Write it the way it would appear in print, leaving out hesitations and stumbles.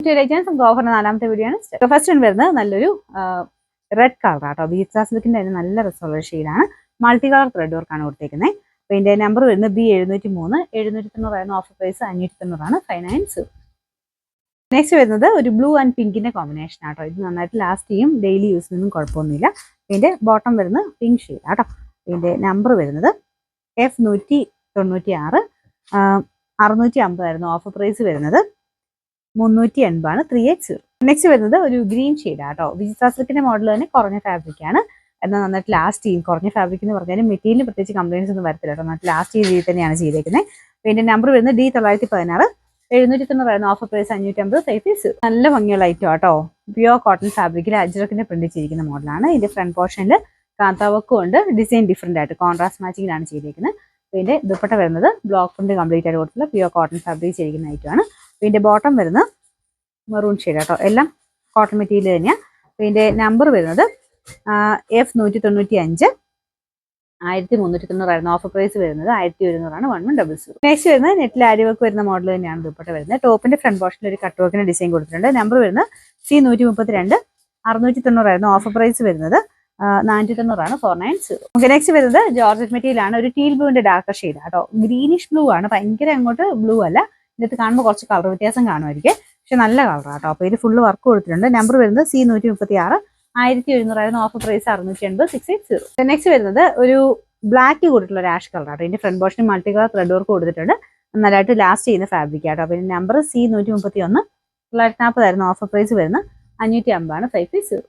നമുക്ക് ഓഫറിന്റെ 4ാമത്തെ വീഡിയോ ആണ്. ഫസ്റ്റ് വരുന്നത് നല്ലൊരു റെഡ് കളർ ആട്ടോ. ബീച്ചാ സിൽക്കിന്റെ തന്നെ നല്ല രസമുള്ള ഷെയ്ഡാണ്. മൾട്ടി കളർ ത്രെഡ് വർക്കാണ് കൊടുത്തേക്കുന്നത്. അപ്പോൾ ഇതിന്റെ നമ്പർ വരുന്നത് B703. 790 offer price 590 59. നെക്സ്റ്റ് വരുന്നത് ഒരു ബ്ലൂ ആൻഡ് പിങ്കിന്റെ കോമ്പിനേഷൻ ആട്ടോ. ഇത് നന്നായിട്ട് ലാസ്റ്റ് ചെയ്യും, ഡെയിലി യൂസിനൊന്നും കുഴപ്പമൊന്നുമില്ല. ഇതിന്റെ ബോട്ടം വരുന്നത് പിങ്ക് ഷെയ്ഡ് ആട്ടോ. ഇതിന്റെ നമ്പർ വരുന്നത് F196. 650 ഓഫർ പ്രൈസ് വരുന്നത് 380 380. നെക്സ്റ്റ് വരുന്നത് ഒരു ഗ്രീൻ ഷെയ്ഡ് ആട്ടോ. വിജിത്ര സിൽക്കിന്റെ മോഡൽ തന്നെ കുറഞ്ഞ ഫാബ്രിക് ആണ്. എന്നാൽ നന്നായിട്ട് ലാസ്റ്റ് ചെയ്യും. കുറഞ്ഞ ഫാബ്രിക് എന്ന് പറഞ്ഞാലും മെറ്റീരിയൽ പ്രത്യേകിച്ച് കംപ്ലൈൻസ് ഒന്നും വരത്തില്ല കേട്ടോ. നന്നായിട്ട് ലാസ്റ്റ് ചെയ്ത് രീതിയിൽ തന്നെയാണ് ചെയ്തേക്കുന്നത്. ഇതിന്റെ നമ്പർ വരുന്നത് D916. 790 ഓഫർ പ്രൈസ് 550 5 നല്ല ഭംഗിയുള്ള ഐറ്റം ആട്ടോ. പ്യുവർ കോട്ടൺ ഫാബ്രിക്കിൽ അജ്രക്കിന്റെ പ്രിന്റ് ചെയ്തിരിക്കുന്ന മോഡലാണ്. ഇതിന്റെ ഫ്രണ്ട് പോർഷനിൽ കാന്താവക്കും ഉണ്ട്. ഡിസൈൻ ഡിഫറെന്റ് ആയിട്ട് കോൺട്രാസ്റ്റ് മാച്ചിങ്ങിലാണ് ചെയ്തിരിക്കുന്നത്. ഇതിന്റെ ദുപ്പട്ട വരുന്നത് ബ്ലോക്ക് പ്രിന്റ് കംപ്ലീറ്റ് ആയിട്ട് കൊടുത്തുള്ള പ്യുവർ കോട്ടൺ ഫാബ്രിക് ചെയ്തിരിക്കുന്ന ഐറ്റമാണ്. ഇതിന്റെ ബോട്ടം വരുന്നത് മെറൂൺ ഷെയ്ഡ് കേട്ടോ. എല്ലാം കോട്ടൺ മെറ്റീരിയൽ തന്നെയാണ്. ഇതിന്റെ നമ്പർ വരുന്നത് F195. 1390 ഓഫർ പ്രൈസ് വരുന്നത് 1100 1100. നെക്സ്റ്റ് വരുന്നത് നെറ്റിൽ ആരി വർക്ക് വരുന്ന മോഡൽ തന്നെയാണ് ദുപ്പട്ട വരുന്നത്. ടോപ്പിന്റെ ഫ്രണ്ട് പോർഷനിൽ ഒരു കട്ട് വർക്കിന്റെ ഡിസൈൻ കൊടുത്തിട്ടുണ്ട്. നമ്പർ വരുന്നത് C132. 690 ഓഫർ പ്രൈസ് വരുന്നത് 490 490. നെക്സ്റ്റ് വരുന്നത് ജോർജറ്റ് മെറ്റീരിയൽ ആണ്. ഒരു ടീൽ ബ്ലൂവിന്റെ ഡാർക്കർ ഷെയ്ഡ് ആട്ടോ. ഗ്രീനിഷ് ബ്ലൂ ആണ്. ഭയങ്കര അങ്ങോട്ട് ബ്ലൂ അല്ല. ഇതിനകത്ത് കാണുമ്പോൾ കുറച്ച് കളർ വ്യത്യാസം കാണുമായിരിക്കും, പക്ഷെ നല്ല കളറാട്ടോ. അപ്പോൾ ഇത് ഫുള്ള് വർക്ക് കൊടുത്തിട്ടുണ്ട്. നമ്പർ വരുന്നത് C136. 1700 offer price 680 680. നെക്സ്റ്റ് വരുന്നത് ഒരു ബ്ലാക്ക് കൂടിയിട്ടുള്ള ഒരു ആഷ് കളർ ആട്ടോ. ഇതിന്റെ ഫ്രണ്ട് പോർഷനിൽ മൾട്ടി കളർ ത്രെഡ് വർക്ക് കൊടുത്തിട്ടുണ്ട്. നല്ലതായിട്ട് ലാസ്റ്റ് ചെയ്യുന്ന ഫാബ്രിക് ആട്ടോ. അപ്പോൾ നമ്പർ C131. 940 ഓഫർ പ്രൈസ് വരുന്നത് 550 5 5.